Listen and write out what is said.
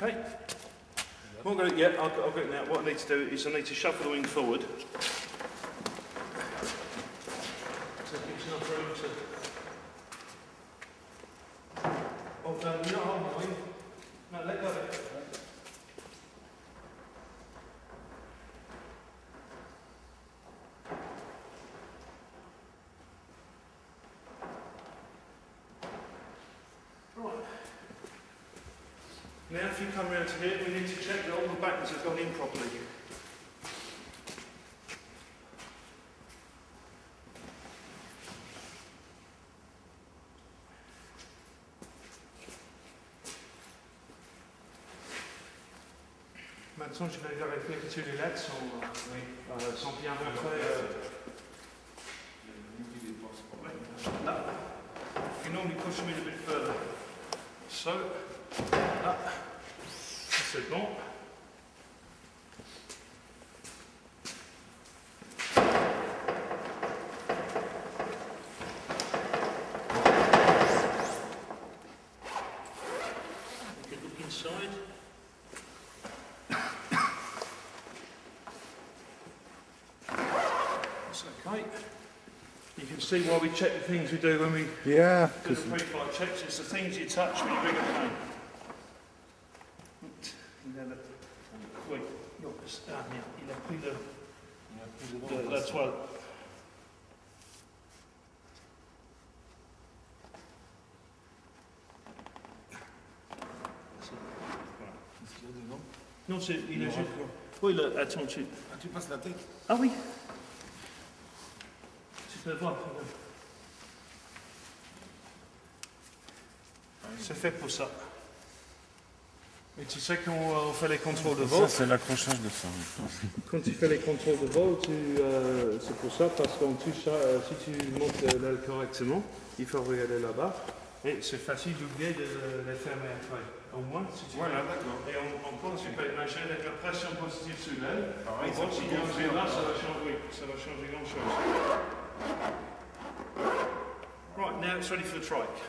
Okay. What I'm going to, yeah, I'll get it now. What I need to do is I need to shuffle the wing forward. So it gives enough room to... Oh, no, you're not holding the wing. No, let go of it. Now if you come round to here, we need to check that all the backers have gone in properly. Maintenant, je vais vérifier que tous les LED sont bien rentrés. Là. You normally push them in a bit further. So, là. C'est bon. You can look inside. That's okay. You can see why we check the things we do when we do the pre-flight checks. It's the things you touch when you bring it home. Oui, non, ah merde, il a pris la toile. Qu'est-ce qu'il y a dedans? Non, c'est, il a juste... Oui, là, attends, tu... Ah, tu passes la tête? Ah oui. Tu peux voir. C'est fait pour ça. Et tu sais quand on fait les contrôles de vol. Ça, c'est l'accrochage de ça. Quand tu fais les contrôles de vol, c'est pour ça, parce qu'on touche ça, si tu montes l'aile correctement, il faut regarder là-bas. Et c'est facile d'oublier de les fermer après. Au moins, si tu voilà, d'accord. Et on pense que tu peux imaginer avec la pression positive sur l'aile. Pareil, on voit si là, ça va changer, oui, ça va changer grand chose. Right, now it's ready for the trike.